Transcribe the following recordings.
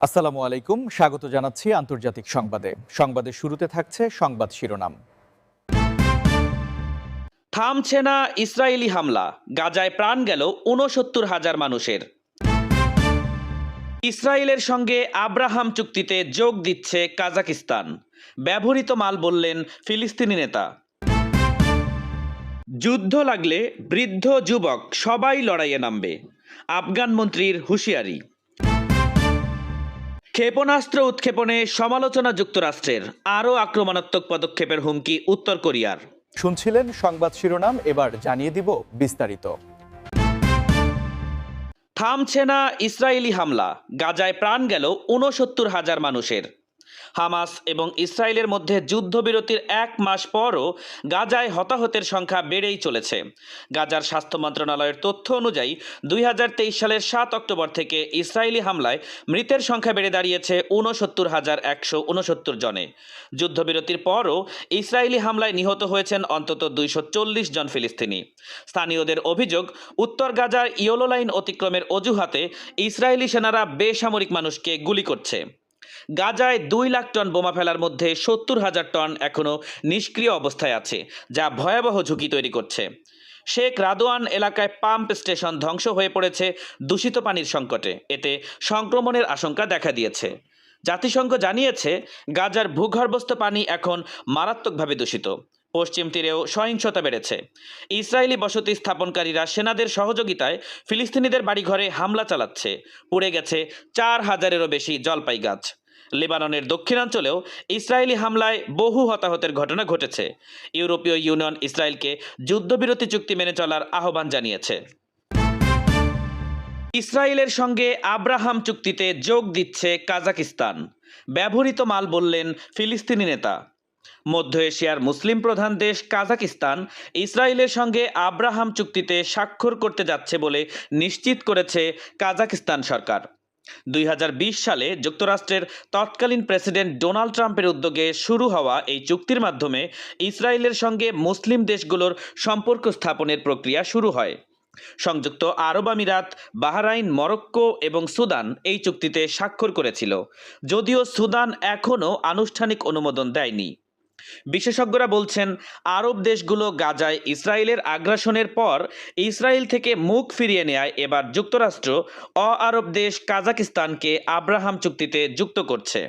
আসসালামু আলাইকুম, স্বাগত জানাচ্ছি আন্তর্জাতিক সংবাদে। সংবাদের শুরুতে থাকছে সংবাদ শিরোনাম। থামছে না ইসরায়েলি হামলা, গাজায় প্রাণ গেল ৬৯,০০০ মানুষের। ইসরায়েলের সঙ্গে আব্রাহাম চুক্তিতে যোগ দিচ্ছে কাজাকিস্তান, ব্যবহৃত মাল বললেন ফিলিস্তিনি নেতা। যুদ্ধ লাগলে বৃদ্ধ যুবক সবাই লড়াইয়ে নামবে, আফগান মন্ত্রীর হুঁশিয়ারি। ক্ষেপণাস্ত্র উৎক্ষেপণে সমালোচনা যুক্তরাষ্ট্রের, আরও আক্রমণাত্মক পদক্ষেপের হুমকি উত্তর কোরিয়ার। শুনছিলেন সংবাদ শিরোনাম, এবার জানিয়ে দিব বিস্তারিত। থামছে না ইসরায়েলি হামলা, গাজায় প্রাণ গেল ৬৯,০০০ মানুষের। হামাস এবং ইসরায়েলের মধ্যে যুদ্ধবিরতির এক মাস পরও গাজায় হতাহতের সংখ্যা বেড়েই চলেছে। গাজার স্বাস্থ্য মন্ত্রণালয়ের তথ্য অনুযায়ী ২০২৩ সালের ৭ অক্টোবর থেকে ইসরায়েলি হামলায় মৃতের সংখ্যা বেড়ে দাঁড়িয়েছে ৬৯,১৬৯ জনে। যুদ্ধবিরতির পরও ইসরায়েলি হামলায় নিহত হয়েছেন অন্তত ২৪০ জন ফিলিস্তিনি। স্থানীয়দের অভিযোগ, উত্তর গাজার ইয়েলো লাইন অতিক্রমের অজুহাতে ইসরায়েলি সেনারা বেসামরিক মানুষকে গুলি করছে। গাজায় ২ লাখ টন বোমা ফেলার মধ্যে ৭০,০০০ টন এখনও নিষ্ক্রিয় অবস্থায় আছে, যা ভয়াবহ ঝুঁকি তৈরি করছে। শেখ রাদোয়ান এলাকায় পাম্প স্টেশন ধ্বংস হয়ে পড়েছে দূষিত পানির সংকটে, এতে সংক্রমণের আশঙ্কা দেখা দিয়েছে। জাতিসংঘ জানিয়েছে, গাজার ভূগর্ভস্থ পানি এখন মারাত্মকভাবে দূষিত। পশ্চিম তীরেও সহিংসতা বেড়েছে। ইসরায়েলি বসতি স্থাপনকারীরা সেনাদের সহযোগিতায় ফিলিস্তিনিদের বাড়িঘরে হামলা চালাচ্ছে। পুড়ে গেছে ৪,০০০-এরও বেশি জলপাই গাছ। লেবাননের দক্ষিণাঞ্চলেও ইসরায়েলি হামলায় বহু হতাহতের ঘটনা ঘটেছে। ইউরোপীয় ইউনিয়ন ইসরায়েলকে যুদ্ধবিরতি চুক্তি মেনে চলার আহ্বান জানিয়েছে। ইসরায়েলের সঙ্গে আব্রাহাম চুক্তিতে যোগ দিচ্ছে কাজাকিস্তান, ব্যবহৃত মাল বললেন ফিলিস্তিনি নেতা। মধ্য এশিয়ার মুসলিম প্রধান দেশ কাজাকিস্তান ইসরায়েলের সঙ্গে আব্রাহাম চুক্তিতে স্বাক্ষর করতে যাচ্ছে বলে নিশ্চিত করেছে কাজাকিস্তান সরকার। ২০২০ সালে যুক্তরাষ্ট্রের তৎকালীন প্রেসিডেন্ট ডোনাল্ড ট্রাম্পের উদ্যোগে শুরু হওয়া এই চুক্তির মাধ্যমে ইসরায়েলের সঙ্গে মুসলিম দেশগুলোর সম্পর্ক স্থাপনের প্রক্রিয়া শুরু হয়। সংযুক্ত আরব আমিরাত, বাহরাইন, মরক্কো এবং সুদান এই চুক্তিতে স্বাক্ষর করেছিল, যদিও সুদান এখনও আনুষ্ঠানিক অনুমোদন দেয়নি। বিশেষজ্ঞরা বলছেন, আরব দেশগুলো গাজায় ইসরায়েলের আগ্রাসনের পর ইসরায়েল থেকে মুখ ফিরিয়ে নেয় এবার যুক্তরাষ্ট্র আরব দেশ কাজাকিস্তানকে আব্রাহাম চুক্তিতে যুক্ত করছে।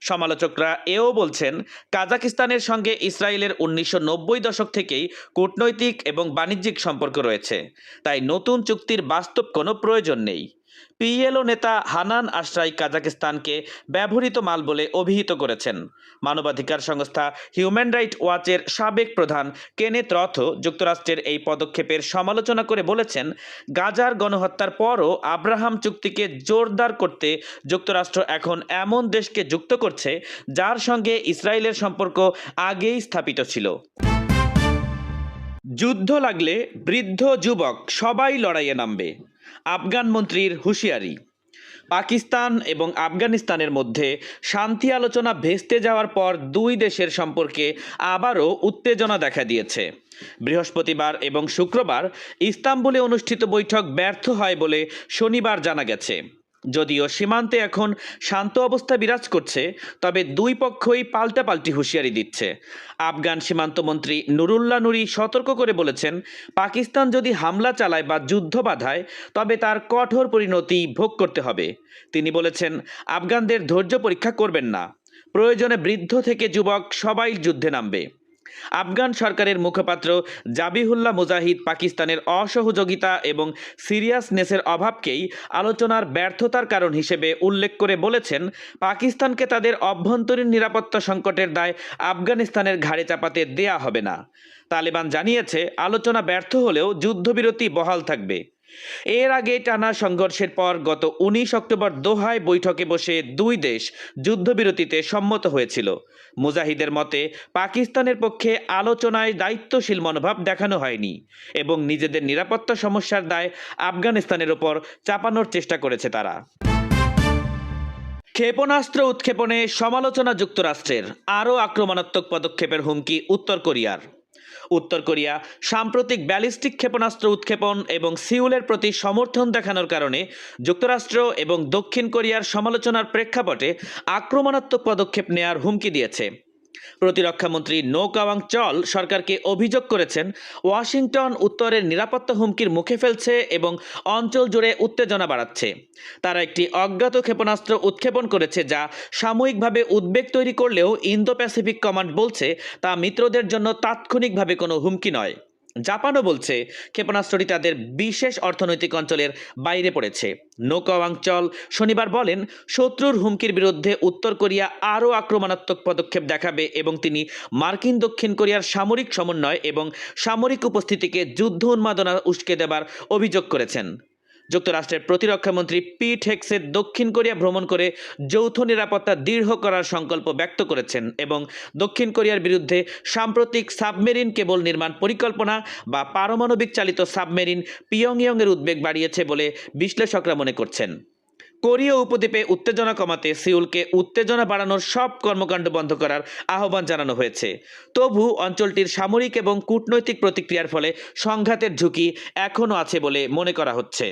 সমালোচকরা এও বলছেন, কাজাকিস্তানের সঙ্গে ইসরায়েলের ১৯৯০ দশক থেকেই কূটনৈতিক এবং বাণিজ্যিক সম্পর্ক রয়েছে, তাই নতুন চুক্তির বাস্তব কোনো প্রয়োজন নেই। পিএলও নেতা হানান আশরাই কাজাকিস্তানকে ব্যবহৃত মাল বলে অভিহিত করেছেন। মানবাধিকার সংস্থা হিউম্যান রাইট ওয়াচের সাবেক প্রধান কেনেথ রথও যুক্তরাষ্ট্রের এই পদক্ষেপের সমালোচনা করে বলেছেন, গাজার গণহত্যার পরও আব্রাহাম চুক্তিকে জোরদার করতে যুক্তরাষ্ট্র এখন এমন দেশকে যুক্ত করছে যার সঙ্গে ইসরায়েলের সম্পর্ক আগেই স্থাপিত ছিল। যুদ্ধ লাগলে বৃদ্ধ যুবক সবাই লড়াইয়ে নামবে, আফগান মন্ত্রীর হুঁশিয়ারি। পাকিস্তান এবং আফগানিস্তানের মধ্যে শান্তি আলোচনা ভেস্তে যাওয়ার পর দুই দেশের সম্পর্কে আবারও উত্তেজনা দেখা দিয়েছে। বৃহস্পতিবার এবং শুক্রবার ইস্তাম্বুলে অনুষ্ঠিত বৈঠক ব্যর্থ হয় বলে শনিবার জানা গেছে। যদিও সীমান্তে এখন শান্ত অবস্থা বিরাজ করছে, তবে দুই পক্ষই পাল্টাপাল্টি হুঁশিয়ারি দিচ্ছে। আফগান সীমান্তমন্ত্রী নুরুল্লাহ নুরি সতর্ক করে বলেছেন, পাকিস্তান যদি হামলা চালায় বা যুদ্ধ বাধায় তবে তার কঠোর পরিণতি ভোগ করতে হবে। তিনি বলেছেন, আফগানদের ধৈর্য পরীক্ষা করবেন না, প্রয়োজনে বৃদ্ধ থেকে যুবক সবাই যুদ্ধে নামবে। আফগান সরকারের মুখপাত্র জাবিহুল্লাহ মুজাহিদ পাকিস্তানের অসহযোগিতা এবং সিরিয়াসনেসের অভাবকেই আলোচনার ব্যর্থতার কারণ হিসেবে উল্লেখ করে বলেছেন, পাকিস্তানকে তাদের অভ্যন্তরীণ নিরাপত্তা সংকটের দায় আফগানিস্তানের ঘাড়ে চাপাতে দেয়া হবে না। তালেবান জানিয়েছে, আলোচনা ব্যর্থ হলেও যুদ্ধবিরতি বহাল থাকবে। এর আগে টানা সংঘর্ষের পর গত ১৯ অক্টোবর দোহায় বৈঠকে বসে দুই দেশ যুদ্ধবিরতিতে সম্মত হয়েছিল। মুজাহিদের মতে, পাকিস্তানের পক্ষে আলোচনায় দায়িত্বশীল মনোভাব দেখানো হয়নি এবং নিজেদের নিরাপত্তা সমস্যার দায় আফগানিস্তানের ওপর চাপানোর চেষ্টা করেছে তারা। ক্ষেপণাস্ত্র উৎক্ষেপণে সমালোচনা যুক্তরাষ্ট্রের, আরও আক্রমণাত্মক পদক্ষেপের হুমকি উত্তর কোরিয়ার। উত্তর কোরিয়া সাম্প্রতিক ব্যালিস্টিক ক্ষেপণাস্ত্র উৎক্ষেপণ এবং সিউলের প্রতি সমর্থন দেখানোর কারণে যুক্তরাষ্ট্র এবং দক্ষিণ কোরিয়ার সমালোচনার প্রেক্ষাপটে আক্রমণাত্মক পদক্ষেপ নেয়ার হুমকি দিয়েছে। প্রতিরক্ষামন্ত্রী নো কাওয়াং চল সরকারকে অভিযোগ করেছেন, ওয়াশিংটন উত্তরের নিরাপত্তা হুমকির মুখে ফেলছে এবং অঞ্চল জুড়ে উত্তেজনা বাড়াচ্ছে। তারা একটি অজ্ঞাত ক্ষেপণাস্ত্র উৎক্ষেপণ করেছে যা সাময়িকভাবে উদ্বেগ তৈরি করলেও ইন্দো প্যাসিফিক কমান্ড বলছে তা মিত্রদের জন্য তাৎক্ষণিকভাবে কোনো হুমকি নয়। জাপানও বলছে ক্ষেপণাস্ত্রটি তাদের বিশেষ অর্থনৈতিক অঞ্চলের বাইরে পড়েছে। নো কাওয়াং চল শনিবার বলেন, শত্রুর হুমকির বিরুদ্ধে উত্তর কোরিয়া আরও আক্রমণাত্মক পদক্ষেপ দেখাবে এবং তিনি মার্কিন দক্ষিণ কোরিয়ার সামরিক সমন্বয় এবং সামরিক উপস্থিতিকে যুদ্ধ উন্মাদনা উস্কে দেবার অভিযোগ করেছেন। যুক্তরাষ্ট্রের প্রতিরক্ষামন্ত্রী পিট হেগসেট দক্ষিণ কোরিয়া ভ্রমণ করে যৌথ নিরাপত্তা দৃঢ় করার সংকল্প ব্যক্ত করেছেন এবং দক্ষিণ কোরিয়ার বিরুদ্ধে সাম্প্রতিক সাবমেরিন কেবল নির্মাণ পরিকল্পনা বা পারমাণবিক চালিত সাবমেরিন পিয়ংইয়ংয়ের উদ্বেগ বাড়িয়েছে বলে বিশ্লেষকরা মনে করছেন। কোরীয় উপদ্বীপে উত্তেজনা কমাতে সিউলকে উত্তেজনা বাড়ানোর সব কর্মকাণ্ড বন্ধ করার আহ্বান জানানো হয়েছে। তবু অঞ্চলটির সামরিক এবং কূটনৈতিক প্রতিক্রিয়ার ফলে সংঘাতের ঝুঁকি এখনও আছে বলে মনে করা হচ্ছে।